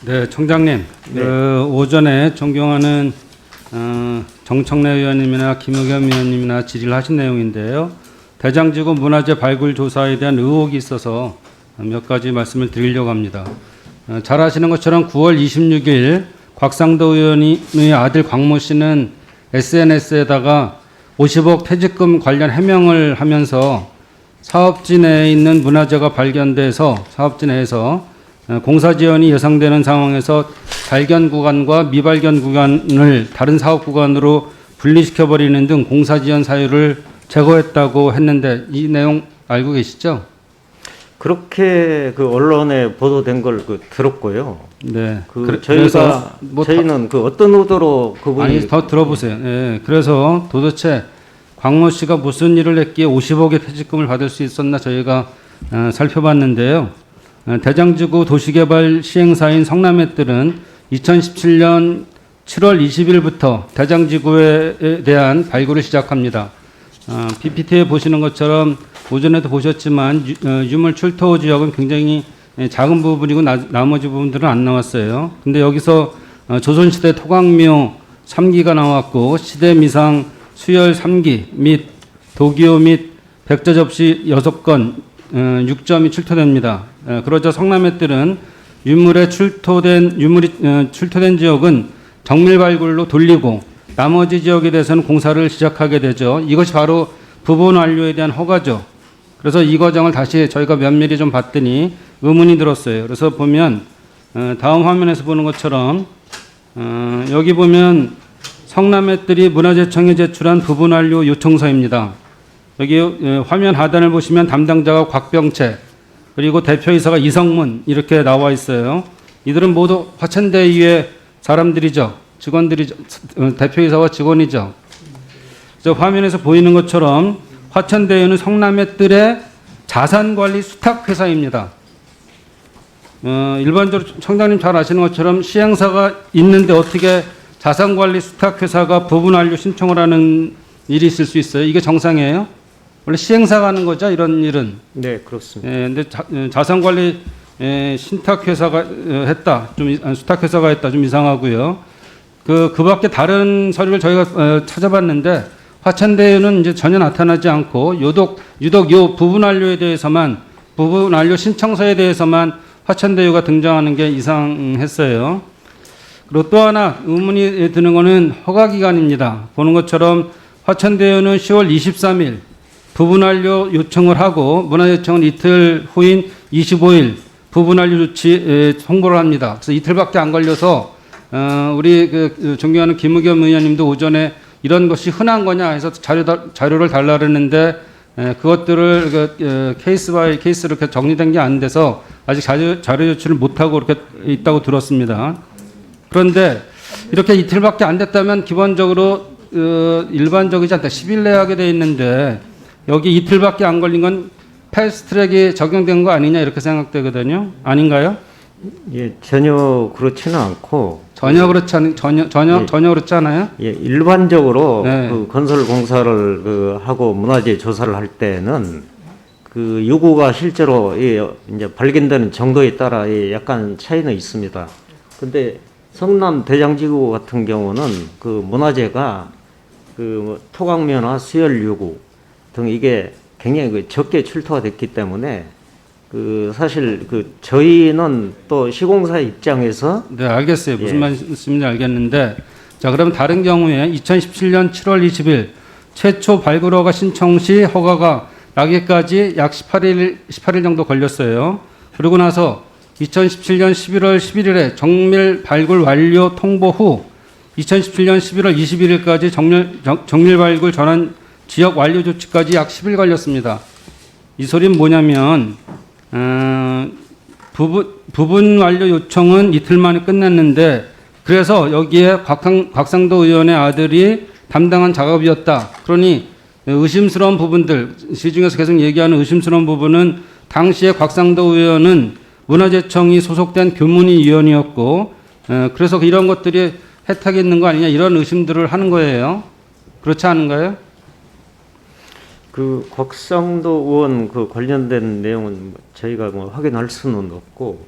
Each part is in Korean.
네, 청장님. 네. 오전에 존경하는 정청래 의원님이나 김의겸 의원님이나 질의를 하신 내용인데요. 대장지구 문화재 발굴 조사에 대한 의혹이 있어서 몇 가지 말씀을 드리려고 합니다. 잘 아시는 것처럼 9월 26일 곽상도 의원의 아들 광모 씨는 SNS에다가 50억 퇴직금 관련 해명을 하면서 사업지 내에 있는 문화재가 발견돼서 사업지 내에서 공사 지연이 예상되는 상황에서 발견 구간과 미발견 구간을 다른 사업 구간으로 분리시켜 버리는 등 공사 지연 사유를 제거했다고 했는데 이 내용 알고 계시죠? 그렇게 그 언론에 보도된 걸 들었고요. 네. 저희가 저희는 어떤 의도로 그분이 아니 더 들어보세요. 예. 그래서 도대체 광모 씨가 무슨 일을 했기에 50억의 퇴직금을 받을 수 있었나 저희가 살펴봤는데요. 대장지구 도시개발 시행사인 성남의뜰은 2017년 7월 20일부터 대장지구에 대한 발굴을 시작합니다. PPT에 보시는 것처럼 오전에도 보셨지만 유물 출토 지역은 굉장히 작은 부분이고 나머지 부분들은 안 나왔어요. 근데 여기서 조선시대 토광묘 3기가 나왔고 시대미상 수열 3기 및 도기호 및 백제 접시 6건 6점이 출토됩니다. 그러자 성남의뜰은 유물이 출토된 지역은 정밀 발굴로 돌리고 나머지 지역에 대해서는 공사를 시작하게 되죠. 이것이 바로 부분 완료에 대한 허가죠. 그래서 이 과정을 다시 저희가 면밀히 좀 봤더니 의문이 들었어요. 그래서 보면 다음 화면에서 보는 것처럼 여기 보면 성남의뜰이 문화재청에 제출한 부분 완료 요청서입니다. 여기 화면 하단을 보시면 담당자가 곽병채 그리고 대표이사가 이성문 이렇게 나와 있어요. 이들은 모두 화천대유의 사람들이죠. 직원들이죠. 대표이사와 직원이죠. 저 화면에서 보이는 것처럼 화천대유는 성남의뜰의 자산관리 수탁회사입니다. 일반적으로 청장님 잘 아시는 것처럼 시행사가 있는데 어떻게 자산관리 수탁회사가 부분 완료 신청을 하는 일이 있을 수 있어요? 이게 정상이에요? 원래 시행사가 하는 거죠, 이런 일은. 네, 그렇습니다. 근데 자산관리 신탁회사가 했다, 수탁회사가 했다, 좀 이상하고요. 그 밖에 다른 서류를 저희가 찾아봤는데 화천대유는 이제 전혀 나타나지 않고 유독 요 부분 완료에 대해서만 부분 완료 신청서에 대해서만 화천대유가 등장하는 게 이상했어요. 그리고 또 하나 의문이 드는 것은 허가 기간입니다. 보는 것처럼 화천대유는 10월 23일 부분 완료 요청을 하고 문화재청은 이틀 후인 25일 부분 완료 조치 통보를 합니다. 그래서 이틀밖에 안 걸려서 우리 존경하는 김의겸 의원님도 오전에 이런 것이 흔한 거냐 해서 자료를 달라 그랬는데 그것들을 케이스 바이 케이스로 이렇게 정리된 게 안 돼서 아직 자료 조치를 못하고 이렇게 있다고 들었습니다. 그런데 이렇게 이틀밖에 안 됐다면 기본적으로 일반적이지 않다. 10일 내에 하게 돼 있는데 여기 이틀밖에 안 걸린 건 패스트트랙이 적용된 거 아니냐 이렇게 생각되거든요. 아닌가요? 예, 전혀 그렇지는 않고 전혀 그렇지 않아요? 예, 일반적으로 네. 건설 공사를 하고 문화재 조사를 할 때는 유구가 실제로 이제 발견되는 정도에 따라 약간 차이는 있습니다. 근데 성남 대장지구 같은 경우는 문화재가 토광묘나 수열 유구 등 이게 굉장히 적게 출토가 됐기 때문에 사실 저희는 또 시공사 입장에서 네, 알겠어요. 무슨 예. 말씀인지 알겠는데 자, 그럼 다른 경우에 2017년 7월 20일 최초 발굴 허가 신청 시 허가가 나기까지 약 18일 정도 걸렸어요. 그리고 나서 2017년 11월 11일에 정밀 발굴 완료 통보 후 2017년 11월 21일까지 정밀 발굴 전환 지역 완료 조치까지 약 10일 걸렸습니다. 이 소리는 뭐냐면 부분 완료 요청은 이틀 만에 끝났는데 그래서 여기에 곽상도 의원의 아들이 담당한 작업이었다. 그러니 의심스러운 부분들, 시중에서 계속 얘기하는 의심스러운 부분은 당시에 곽상도 의원은 문화재청이 소속된 교문위원이었고 그래서 이런 것들이 혜택이 있는 거 아니냐 이런 의심들을 하는 거예요. 그렇지 않은가요? 곽상도 의원 관련된 내용은 저희가 확인할 수는 없고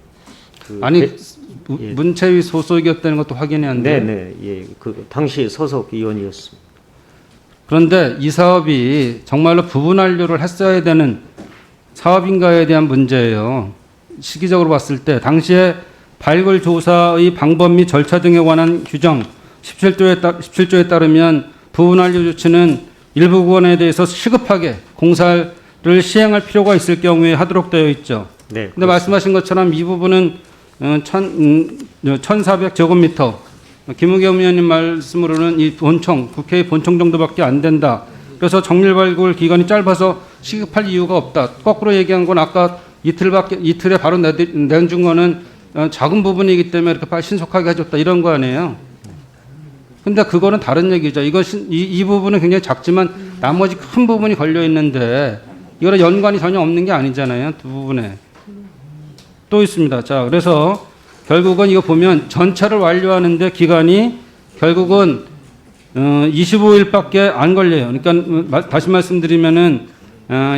아니 예. 문체위 소속이었다는 것도 확인이 안 돼요. 네네. 예. 그 당시 소속 위원이었습니다. 그런데 이 사업이 정말로 부분 완료를 했어야 되는 사업인가에 대한 문제예요. 시기적으로 봤을 때 당시에 발굴 조사의 방법 및 절차 등에 관한 규정 17조에 따르면 부분 완료 조치는 일부 구간에 대해서 시급하게 공사를 시행할 필요가 있을 경우에 하도록 되어 있죠. 네. 근데 말씀하신 것처럼 이 부분은 1,400제곱미터 김우겸 의원님 말씀으로는 이 본청 국회의 본청 정도밖에 안 된다. 그래서 정밀 발굴 기간이 짧아서 시급할 이유가 없다. 거꾸로 얘기한 건 아까 이틀에 바로 내준 거는 작은 부분이기 때문에 이렇게 빨리 신속하게 해줬다 이런 거 아니에요. 근데 그거는 다른 얘기죠. 이 부분은 굉장히 작지만 나머지 큰 부분이 걸려 있는데 이거랑 연관이 전혀 없는 게 아니잖아요. 두 부분에. 또 있습니다. 자, 그래서 결국은 이거 보면 전체를 완료하는데 기간이 결국은 25일밖에 안 걸려요. 그러니까 다시 말씀드리면은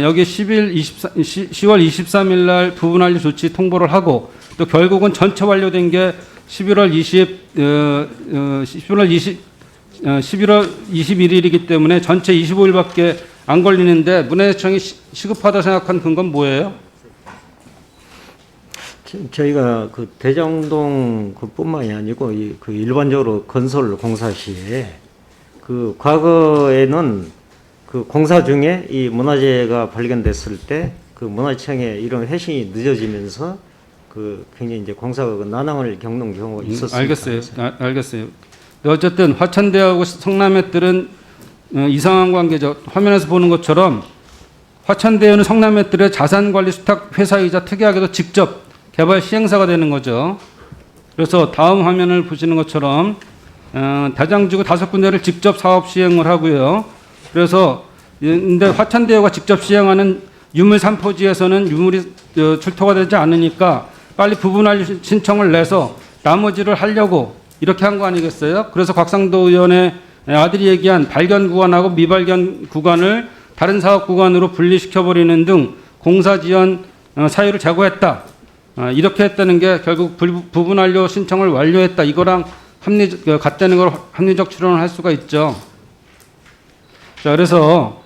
여기 10월 23일 날 부분 완료 조치 통보를 하고 또 결국은 전체 완료된 게 11월 21일이기 때문에 전체 25일밖에 안 걸리는데 문화재청이 시급하다 생각한 근거는 뭐예요? 저희가 그 대장동 그뿐만이 아니고 그 일반적으로 건설 공사 시에 그 과거에는 그 공사 중에 이 문화재가 발견됐을 때 그 문화청에 이런 회신이 늦어지면서 그 굉장히 이제 공사가 난항을 겪는 경우가 있었습니다. 알겠어요. 알겠어요. 어쨌든 화천대하고 성남의뜰은 이상한 관계죠. 화면에서 보는 것처럼 화천대유는 성남의뜰의 자산관리 수탁 회사이자 특이하게도 직접 개발 시행사가 되는 거죠. 그래서 다음 화면을 보시는 것처럼 대장지구 5군데를 직접 사업 시행을 하고요. 그래서 근데 화천대유가 직접 시행하는 유물 3포지에서는 유물이 출토가 되지 않으니까 빨리 부분 완료 신청을 내서 나머지를 하려고 이렇게 한 거 아니겠어요? 그래서 곽상도 의원의 아들이 얘기한 발견 구간하고 미발견 구간을 다른 사업 구간으로 분리시켜버리는 등 공사 지연 사유를 제거했다. 이렇게 했다는 게 결국 부분 완료 신청을 완료했다. 이거랑 같다는 걸 합리적 추론을 할 수가 있죠. 자, 그래서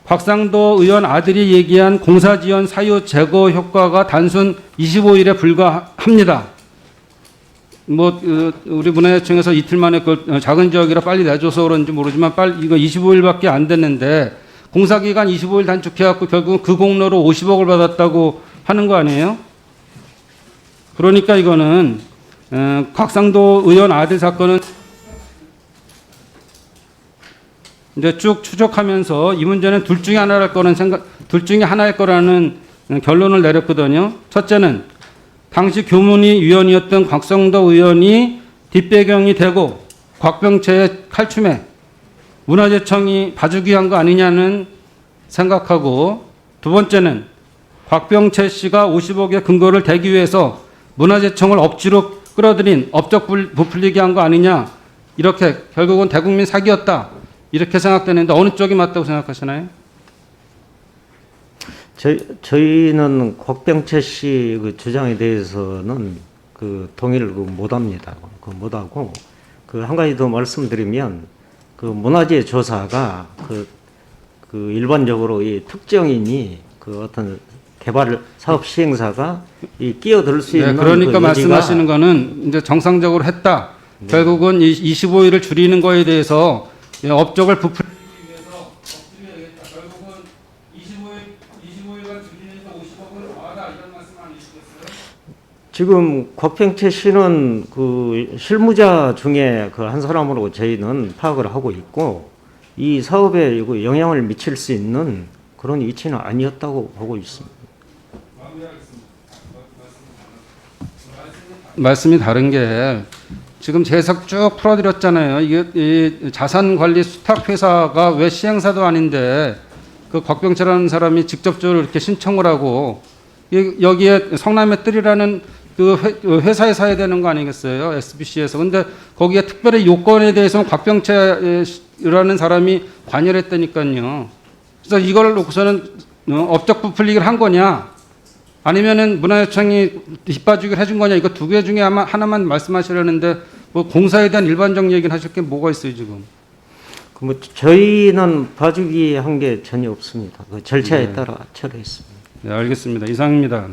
곽상도 의원 아들이 얘기한 공사 지연 사유 제거 효과가 단순 25일에 불과합니다. 우리 문화재청에서 이틀 만에 그 작은 지역이라 빨리 내줘서 그런지 모르지만 이거 25일밖에 안 됐는데 공사 기간 25일 단축해갖고 결국은 그 공로로 50억을 받았다고 하는 거 아니에요? 그러니까 이거는 곽상도 의원 아들 사건은 이제 쭉 추적하면서 이 문제는 둘 중에 하나일 거라는 결론을 내렸거든요. 첫째는 당시 교문위 위원이었던 곽상도 의원이 뒷배경이 되고 곽병채의 칼춤에 문화재청이 봐주기 한 거 아니냐는 생각하고, 두 번째는 곽병채 씨가 50억의 근거를 대기 위해서 문화재청을 억지로 끌어들인 업적 부풀리기 한 거 아니냐, 이렇게 결국은 대국민 사기였다 이렇게 생각되는데 어느 쪽이 맞다고 생각하시나요? 저희는 곽병채 씨 그 주장에 대해서는 그 동의를 못합니다. 못하고 한 가지 더 말씀드리면 그 문화재 조사가 그 일반적으로 이 특정인이 그 어떤 개발 사업 시행사가 끼어들 수 있는 그러니까 그 말씀하시는 거는 이제 정상적으로 했다. 네. 결국은 25일을 줄이는 거에 대해서 업적을 부풀리기 위해서 억지로 해야겠다. 결국은 25일간 줄이니까 50억은 와라 이런 말씀 아니시겠어요? 지금 곽병채 씨는 그 실무자 중에 그 한 사람으로 저희는 파악을 하고 있고 이 사업에 영향을 미칠 수 있는 그런 위치는 아니었다고 보고 있습니다. 말씀이 다른 게 지금 재석 쭉 풀어드렸잖아요. 이게 이 자산관리 수탁회사가 왜 시행사도 아닌데 그 곽병채라는 사람이 직접적으로 이렇게 신청을 하고 여기에 성남의 뜰이라는 그 회사에 사야 되는 거 아니겠어요? SBC에서. 근데 거기에 특별히 요건에 대해서는 곽병채라는 사람이 관여를 했다니까요. 그래서 이걸 놓고서는 업적 부풀리기를 한 거냐? 아니면은 문화유창이 뒷봐주기를 해준 거냐? 이거 두 개 중에 아마 하나만 말씀하시려는데 뭐 공사에 대한 일반적 얘기는 하실 게 뭐가 있어요 지금? 그 뭐 저희는 봐주기 한 게 전혀 없습니다. 그 절차에 네. 따라 처리했습니다. 네, 알겠습니다. 이상입니다.